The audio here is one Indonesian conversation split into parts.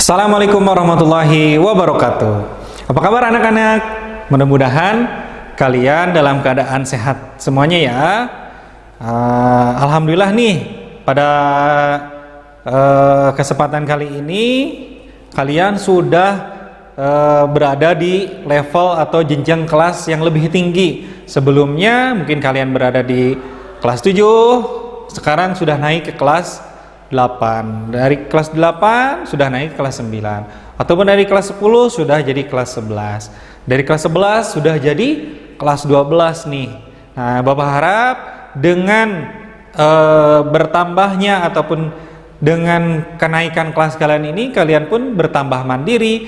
Assalamualaikum warahmatullahi wabarakatuh. Apa kabar anak-anak? Mudah-mudahan kalian dalam keadaan sehat semuanya ya. Alhamdulillah nih, pada kesempatan kali ini kalian sudah berada di level atau jenjang kelas yang lebih tinggi. Sebelumnya mungkin kalian berada di kelas 7, sekarang sudah naik ke kelas 8. Dari kelas 8 sudah naik ke kelas 9. Ataupun dari kelas 10 sudah jadi kelas 11. Dari kelas 11 sudah jadi kelas 12 nih. Nah, Bapak harap dengan bertambahnya ataupun dengan kenaikan kelas kalian ini, kalian pun bertambah mandiri,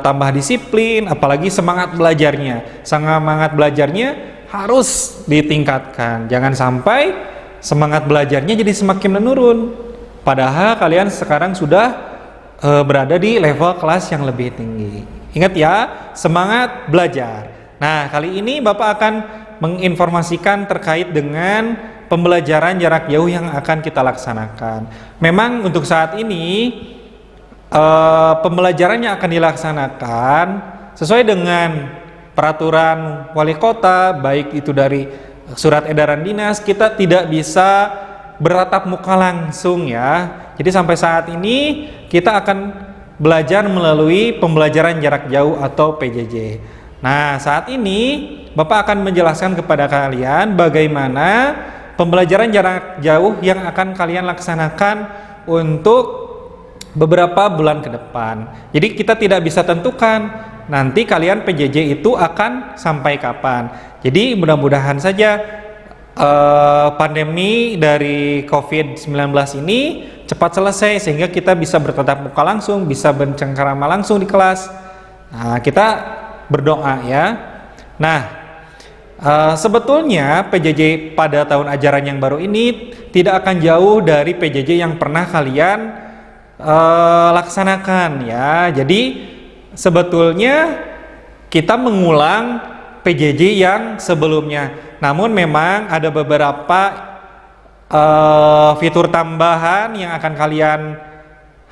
tambah disiplin, apalagi semangat belajarnya. Semangat belajarnya harus ditingkatkan. Jangan sampai semangat belajarnya jadi semakin menurun, padahal kalian sekarang sudah berada di level kelas yang lebih tinggi. Ingat ya, semangat belajar. Nah, kali ini Bapak akan menginformasikan terkait dengan pembelajaran jarak jauh yang akan kita laksanakan. Memang untuk saat ini pembelajarannya akan dilaksanakan sesuai dengan peraturan wali kota, baik itu dari surat edaran dinas. Kita tidak bisa bertatap muka langsung ya. Jadi sampai saat ini kita akan belajar melalui pembelajaran jarak jauh atau PJJ. Nah, saat ini Bapak akan menjelaskan kepada kalian bagaimana pembelajaran jarak jauh yang akan kalian laksanakan untuk beberapa bulan ke depan. Jadi kita tidak bisa tentukan nanti kalian PJJ itu akan sampai kapan. Jadi mudah-mudahan saja pandemi dari COVID-19 ini cepat selesai sehingga kita bisa bertatap muka langsung, bisa bercengkerama langsung di kelas. Nah, kita berdoa ya. Nah, sebetulnya PJJ pada tahun ajaran yang baru ini tidak akan jauh dari PJJ yang pernah kalian laksanakan ya. Jadi sebetulnya kita mengulang PJJ yang sebelumnya, namun memang ada beberapa fitur tambahan yang akan kalian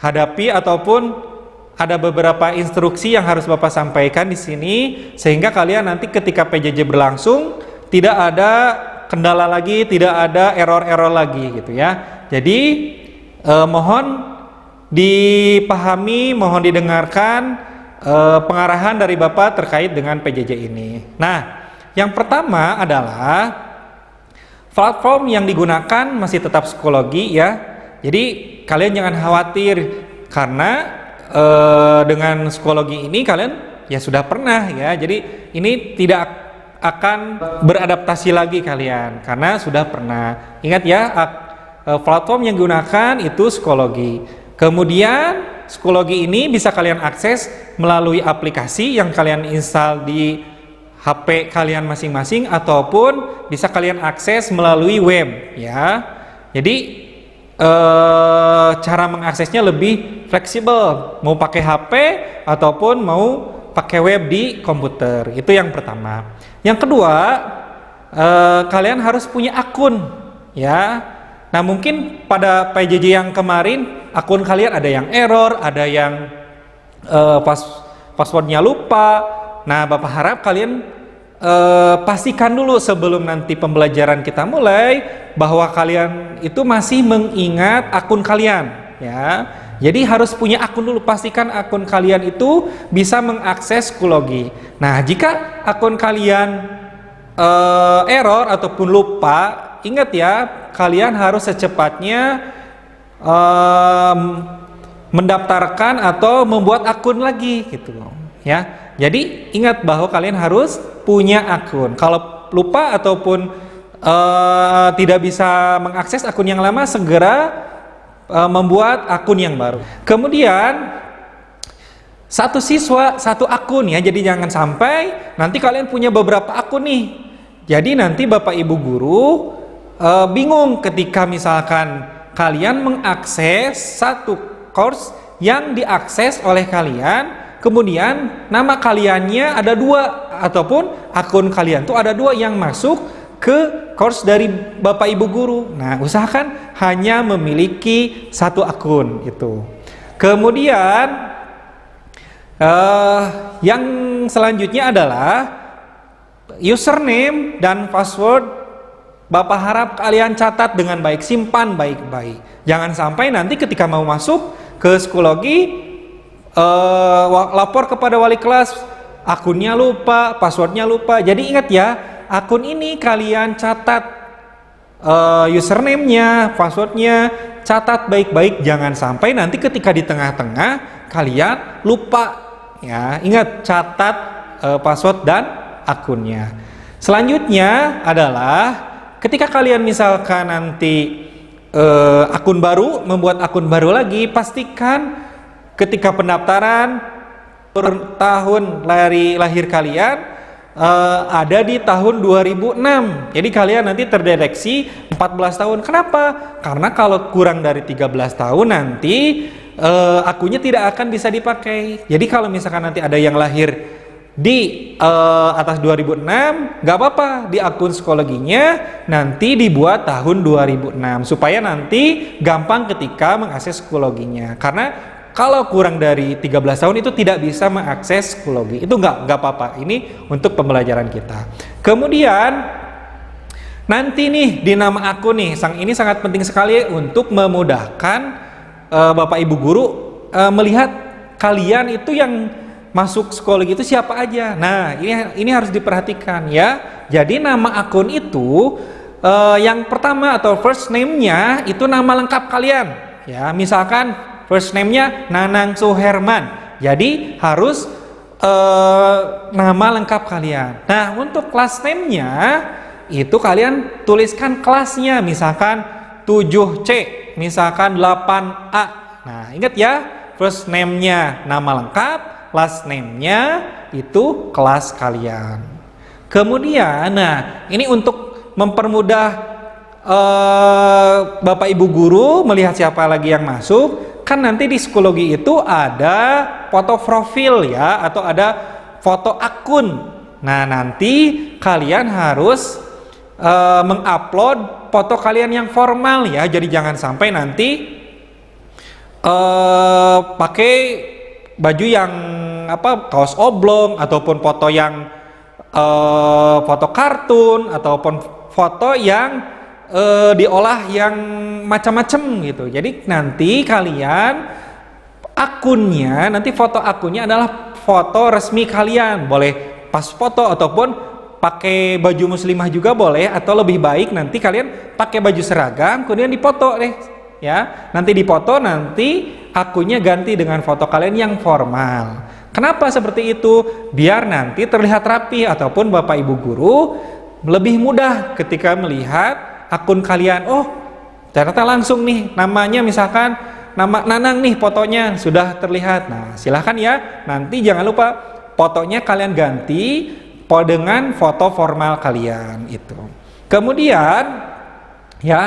hadapi ataupun ada beberapa instruksi yang harus Bapak sampaikan di sini sehingga kalian nanti ketika PJJ berlangsung tidak ada kendala lagi, tidak ada error-error lagi gitu ya. Jadi mohon dipahami, mohon didengarkan pengarahan dari Bapak terkait dengan PJJ ini. Nah, yang pertama adalah platform yang digunakan masih tetap psikologi ya. Jadi kalian jangan khawatir karena dengan psikologi ini kalian ya sudah pernah ya. Jadi ini tidak akan beradaptasi lagi kalian karena sudah pernah. Ingat ya, platform yang digunakan itu psikologi. Kemudian psikologi ini bisa kalian akses melalui aplikasi yang kalian install di HP kalian masing-masing ataupun bisa kalian akses melalui web ya. Jadi cara mengaksesnya lebih fleksibel, mau pakai HP ataupun mau pakai web di komputer. Itu yang pertama. Yang kedua, kalian harus punya akun ya. Nah, mungkin pada PJJ yang kemarin akun kalian ada yang error, ada yang passwordnya lupa. Nah, Bapak harap kalian pastikan dulu sebelum nanti pembelajaran kita mulai bahwa kalian itu masih mengingat akun kalian ya. Jadi harus punya akun dulu, pastikan akun kalian itu bisa mengakses psikologi. Nah, jika akun kalian error ataupun lupa, ingat ya, kalian harus secepatnya mendaftarkan atau membuat akun lagi gitu ya. Jadi ingat bahwa kalian harus punya akun. Kalau lupa ataupun tidak bisa mengakses akun yang lama, segera membuat akun yang baru. Kemudian satu siswa satu akun ya. Jadi jangan sampai nanti kalian punya beberapa akun nih. Jadi nanti Bapak Ibu guru bingung ketika misalkan kalian mengakses satu course yang diakses oleh kalian, kemudian nama kaliannya ada dua ataupun akun kalian tuh ada dua yang masuk ke course dari Bapak Ibu guru. Nah, usahakan hanya memiliki satu akun itu. Kemudian yang selanjutnya adalah username dan password. Bapak harap kalian catat dengan baik, simpan baik-baik. Jangan sampai nanti ketika mau masuk ke psikologi, lapor kepada wali kelas, akunnya lupa, passwordnya lupa. Jadi ingat ya, akun ini kalian catat username-nya, passwordnya, catat baik-baik. Jangan sampai nanti ketika di tengah-tengah kalian lupa. Ya, ingat catat password dan akunnya. Selanjutnya adalah ketika kalian misalkan nanti akun baru, membuat akun baru lagi, pastikan ketika pendaftaran tahun lahir kalian ada di tahun 2006. Jadi kalian nanti terdeteksi 14 tahun. Kenapa? Karena kalau kurang dari 13 tahun nanti akunnya tidak akan bisa dipakai. Jadi kalau misalkan nanti ada yang lahir di atas 2006, nggak apa-apa, di akun psikologinya nanti dibuat tahun 2006 supaya nanti gampang ketika mengakses psikologinya. Karena kalau kurang dari 13 tahun itu tidak bisa mengakses psikologi. Itu nggak apa-apa. Ini untuk pembelajaran kita. Kemudian nanti nih di nama akun nih, ini sangat penting sekali untuk memudahkan Bapak Ibu guru melihat kalian itu yang masuk psikologi itu siapa aja. Nah, ini harus diperhatikan ya. Jadi nama akun itu yang pertama atau first name-nya itu nama lengkap kalian. Ya, misalkan first name-nya Nanang Suherman. Jadi harus nama lengkap kalian. Nah, untuk class name-nya itu kalian tuliskan kelasnya, misalkan 7C, misalkan 8A. Nah, ingat ya, first name-nya nama lengkap, last name-nya itu kelas kalian. Kemudian, nah ini untuk mempermudah Bapak Ibu guru melihat siapa lagi yang masuk, kan nanti di psikologi itu ada foto profil ya, atau ada foto akun. Nah nanti kalian harus mengupload foto kalian yang formal ya, jadi jangan sampai nanti pakai baju yang kaos oblong, ataupun foto yang foto kartun, ataupun foto yang diolah yang macam-macam gitu. Jadi nanti kalian akunnya, nanti foto akunnya adalah foto resmi kalian. Boleh pas foto ataupun pakai baju muslimah juga boleh, atau lebih baik nanti kalian pakai baju seragam kemudian dipoto deh. Ya, nanti dipoto, nanti akunnya ganti dengan foto kalian yang formal. Kenapa seperti itu? Biar nanti terlihat rapi, ataupun Bapak Ibu guru lebih mudah ketika melihat akun kalian. Oh, ternyata langsung nih namanya, misalkan nama Nanang nih, fotonya sudah terlihat. Nah, silahkan ya, nanti jangan lupa fotonya kalian ganti dengan foto formal kalian itu. Kemudian ya,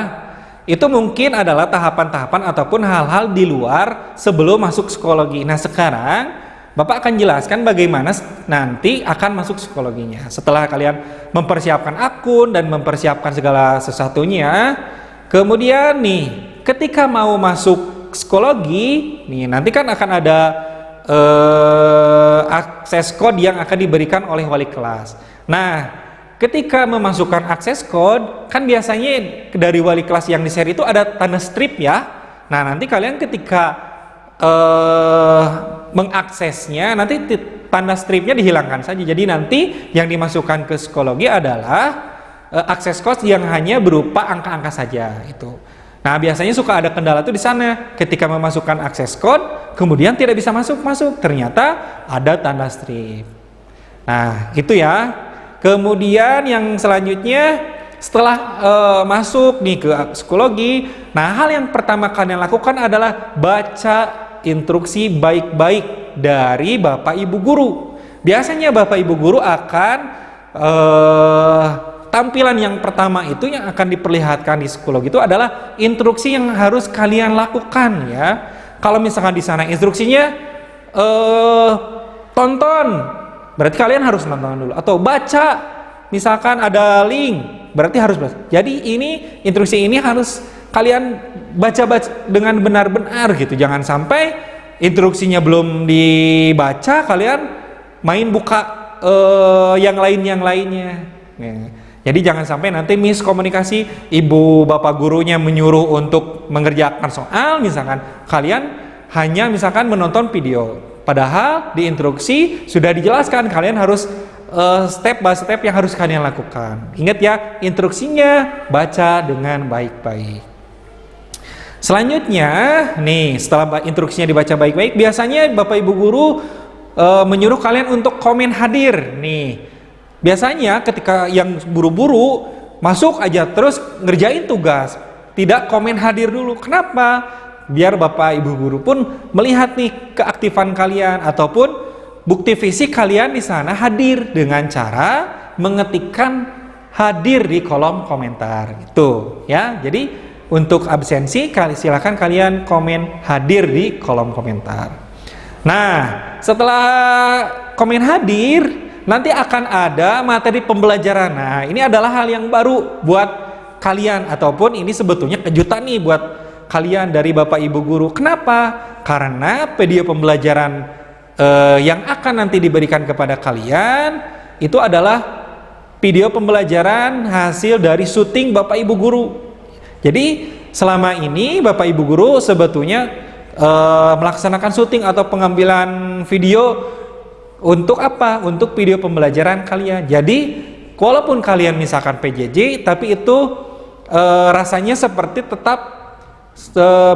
itu mungkin adalah tahapan-tahapan ataupun hal-hal di luar sebelum masuk psikologi. Nah sekarang Bapak akan jelaskan bagaimana nanti akan masuk psikologinya. Setelah kalian mempersiapkan akun dan mempersiapkan segala sesuatunya, kemudian nih ketika mau masuk psikologi nih, nanti kan akan ada akses code yang akan diberikan oleh wali kelas. Nah ketika memasukkan akses code, kan biasanya dari wali kelas yang di-share itu ada tanda strip ya. Nah nanti kalian ketika mengaksesnya, nanti tanda stripnya dihilangkan saja. Jadi nanti yang dimasukkan ke psikologi adalah akses code yang hanya berupa angka-angka saja itu. Nah biasanya suka ada kendala tuh di sana. Ketika memasukkan akses code, kemudian tidak bisa masuk. Ternyata ada tanda strip. Nah itu ya. Kemudian yang selanjutnya setelah masuk nih ke psikologi, nah hal yang pertama kalian lakukan adalah baca instruksi baik-baik dari Bapak Ibu guru. Biasanya Bapak Ibu guru akan tampilan yang pertama itu yang akan diperlihatkan di psikologi itu adalah instruksi yang harus kalian lakukan ya. Kalau misalkan di sana instruksinya tonton, berarti kalian harus nonton dulu, atau baca, misalkan ada link, berarti harus baca. Jadi ini instruksi ini harus kalian baca dengan benar-benar gitu. Jangan sampai instruksinya belum dibaca, kalian main buka yang lainnya. Jadi jangan sampai nanti miskomunikasi, ibu bapak gurunya menyuruh untuk mengerjakan soal, misalkan kalian hanya misalkan menonton video, padahal di instruksi sudah dijelaskan kalian harus step by step yang harus kalian lakukan. Ingat ya, instruksinya baca dengan baik-baik. Selanjutnya nih, setelah instruksinya dibaca baik-baik, biasanya bapak ibu guru menyuruh kalian untuk komen hadir nih. Biasanya ketika yang buru-buru masuk aja terus ngerjain tugas, tidak komen hadir dulu. Kenapa? Biar bapak ibu guru pun melihat nih keaktifan kalian ataupun bukti fisik kalian di sana hadir dengan cara mengetikkan hadir di kolom komentar. Itu ya. Jadi untuk absensi silakan kalian komen hadir di kolom komentar. Nah, setelah komen hadir, nanti akan ada materi pembelajaran. Nah, ini adalah hal yang baru buat kalian, ataupun ini sebetulnya kejutan nih buat kalian dari Bapak Ibu guru. Kenapa? Karena video pembelajaran yang akan nanti diberikan kepada kalian itu adalah video pembelajaran hasil dari syuting Bapak Ibu guru. Jadi selama ini Bapak Ibu guru sebetulnya melaksanakan syuting atau pengambilan video untuk apa? Untuk video pembelajaran kalian. Jadi walaupun kalian misalkan PJJ, tapi itu rasanya seperti tetap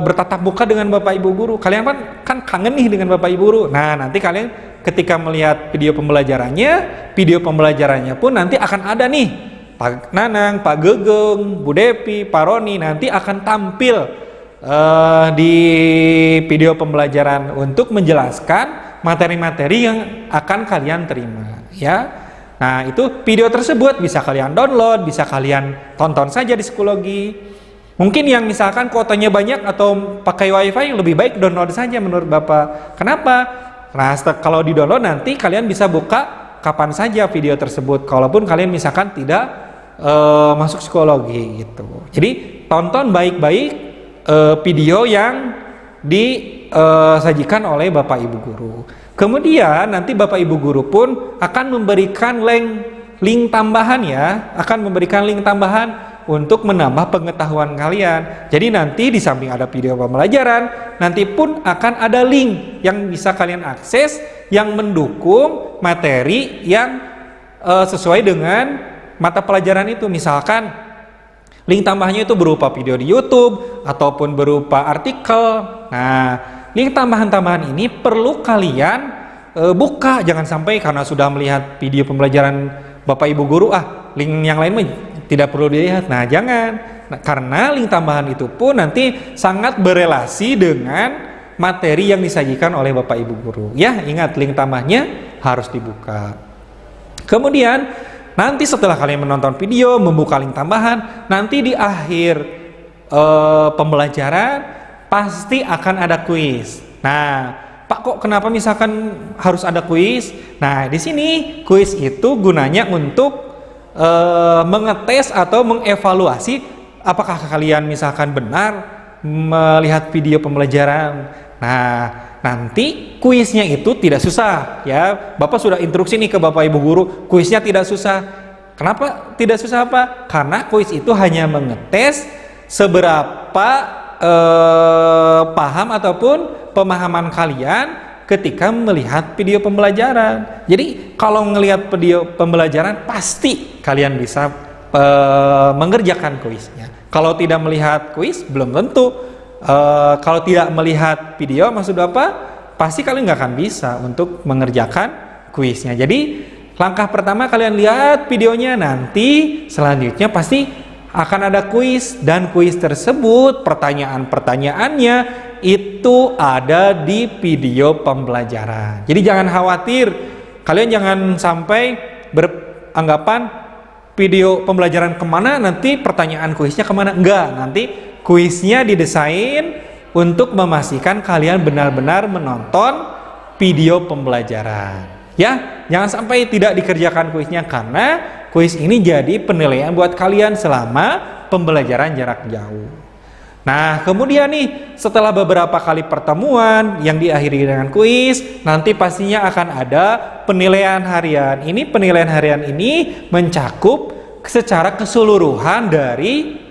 bertatap muka dengan Bapak Ibu guru. Kalian kan kangen nih dengan Bapak Ibu guru. Nah, nanti kalian ketika melihat video pembelajarannya pun nanti akan ada nih Pak Nanang, Pak Gegeng, Bu Depi, Pak Roni nanti akan tampil di video pembelajaran untuk menjelaskan materi-materi yang akan kalian terima, ya. Nah, itu video tersebut bisa kalian download, bisa kalian tonton saja di psikologi. Mungkin yang misalkan kuotanya banyak atau pakai wifi, lebih baik download saja menurut Bapak. Kenapa? Nah, kalau di download nanti kalian bisa buka kapan saja video tersebut, kalaupun kalian misalkan tidak masuk psikologi gitu. Jadi tonton baik-baik video yang disajikan oleh Bapak Ibu guru. Kemudian nanti Bapak Ibu guru pun akan memberikan link tambahan ya, akan memberikan link tambahan untuk menambah pengetahuan kalian. Jadi nanti di samping ada video pembelajaran, nanti pun akan ada link yang bisa kalian akses yang mendukung materi yang sesuai dengan mata pelajaran itu. Misalkan link tambahnya itu berupa video di YouTube ataupun berupa artikel. Nah, link tambahan-tambahan ini perlu kalian buka, jangan sampai karena sudah melihat video pembelajaran Bapak Ibu guru, link yang lain tidak perlu dilihat. Nah, jangan. Nah, karena link tambahan itu pun nanti sangat berelasi dengan materi yang disajikan oleh Bapak Ibu guru. Ya, ingat link tambahnya harus dibuka. Kemudian nanti setelah kalian menonton video, membuka link tambahan, nanti di akhir pembelajaran pasti akan ada kuis. Nah, Pak, kok kenapa misalkan harus ada kuis? Nah, di sini kuis itu gunanya untuk mengetes atau mengevaluasi apakah kalian misalkan benar melihat video pembelajaran. Nah, nanti kuisnya itu tidak susah ya. Bapak sudah instruksi nih ke Bapak Ibu guru, kuisnya tidak susah. Kenapa tidak susah apa? Karena kuis itu hanya mengetes seberapa paham ataupun pemahaman kalian ketika melihat video pembelajaran. Jadi kalau melihat video pembelajaran pasti kalian bisa mengerjakan kuisnya. Kalau tidak melihat kuis belum tentu. Kalau tidak melihat video, maksud Bapak, pasti kalian nggak akan bisa untuk mengerjakan kuisnya. Jadi langkah pertama kalian lihat videonya, nanti selanjutnya pasti akan ada kuis, dan kuis tersebut pertanyaan-pertanyaannya itu ada di video pembelajaran. Jadi jangan khawatir, kalian jangan sampai beranggapan video pembelajaran kemana, nanti pertanyaan kuisnya kemana. Enggak, nanti kuisnya didesain untuk memastikan kalian benar-benar menonton video pembelajaran. Ya, jangan sampai tidak dikerjakan kuisnya, karena kuis ini jadi penilaian buat kalian selama pembelajaran jarak jauh. Nah, kemudian nih, setelah beberapa kali pertemuan yang diakhiri dengan kuis, nanti pastinya akan ada penilaian harian. Ini penilaian harian ini mencakup secara keseluruhan dari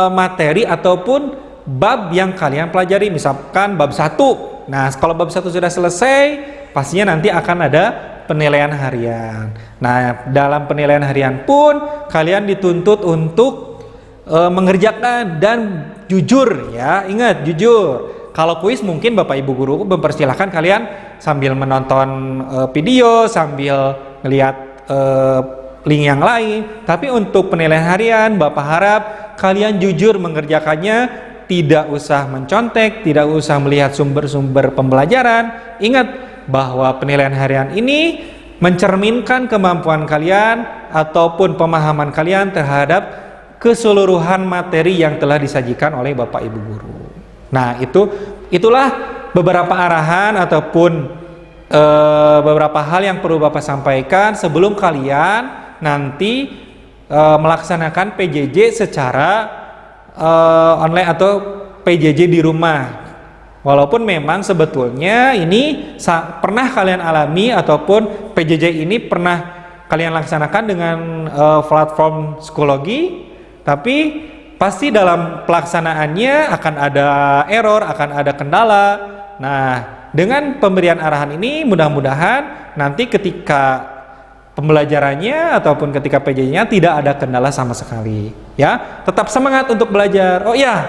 materi ataupun bab yang kalian pelajari. Misalkan bab 1. Nah, kalau bab 1 sudah selesai, pastinya nanti akan ada penilaian harian. Nah, dalam penilaian harian pun kalian dituntut untuk mengerjakan dan jujur ya. Ingat, jujur. Kalau kuis mungkin Bapak Ibu guru mempersilahkan kalian sambil menonton video, sambil melihat link yang lain. Tapi untuk penilaian harian Bapak harap kalian jujur mengerjakannya, tidak usah mencontek, tidak usah melihat sumber-sumber pembelajaran. Ingat bahwa penilaian harian ini mencerminkan kemampuan kalian ataupun pemahaman kalian terhadap keseluruhan materi yang telah disajikan oleh Bapak Ibu guru. Nah, itulah beberapa arahan ataupun beberapa hal yang perlu Bapak sampaikan sebelum kalian nanti melaksanakan PJJ secara online atau PJJ di rumah. Walaupun memang sebetulnya ini pernah kalian alami ataupun PJJ ini pernah kalian laksanakan dengan platform psikologi, tapi pasti dalam pelaksanaannya akan ada error, akan ada kendala. Nah, dengan pemberian arahan ini mudah-mudahan nanti ketika pembelajarannya ataupun ketika PJ-nya tidak ada kendala sama sekali. Ya, tetap semangat untuk belajar. Oh ya,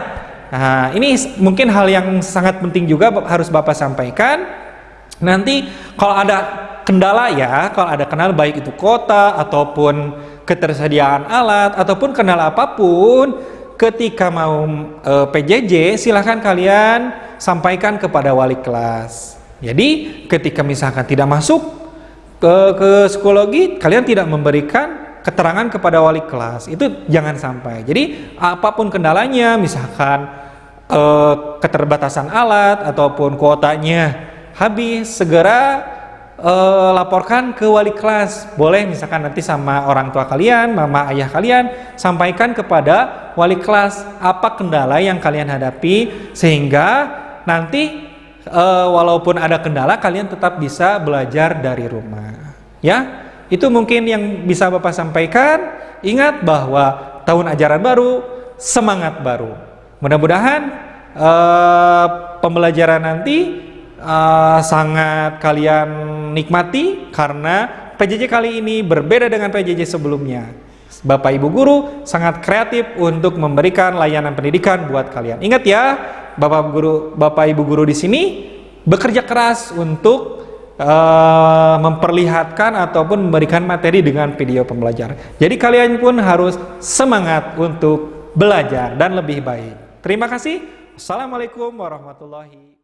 nah ini mungkin hal yang sangat penting juga harus Bapak sampaikan. Nanti kalau ada kendala ya, kalau ada kendala baik itu kuota ataupun ketersediaan alat ataupun kendala apapun ketika mau PJJ, silahkan kalian sampaikan kepada wali kelas. Jadi ketika misalkan tidak masuk ke psikologi, kalian tidak memberikan keterangan kepada wali kelas, itu jangan sampai. Jadi apapun kendalanya, misalkan keterbatasan alat ataupun kuotanya habis, segera laporkan ke wali kelas. Boleh misalkan nanti sama orang tua kalian, mama ayah kalian, sampaikan kepada wali kelas apa kendala yang kalian hadapi, sehingga nanti walaupun ada kendala kalian tetap bisa belajar dari rumah. Ya, itu mungkin yang bisa Bapak sampaikan. Ingat bahwa tahun ajaran baru, semangat baru. Mudah-mudahan pembelajaran nanti sangat kalian nikmati, karena PJJ kali ini berbeda dengan PJJ sebelumnya. Bapak Ibu guru sangat kreatif untuk memberikan layanan pendidikan buat kalian. Ingat ya, Bapak Ibu guru di sini bekerja keras untuk memperlihatkan ataupun memberikan materi dengan video pembelajaran. Jadi kalian pun harus semangat untuk belajar dan lebih baik. Terima kasih. Assalamualaikum warahmatullahi wabarakatuh.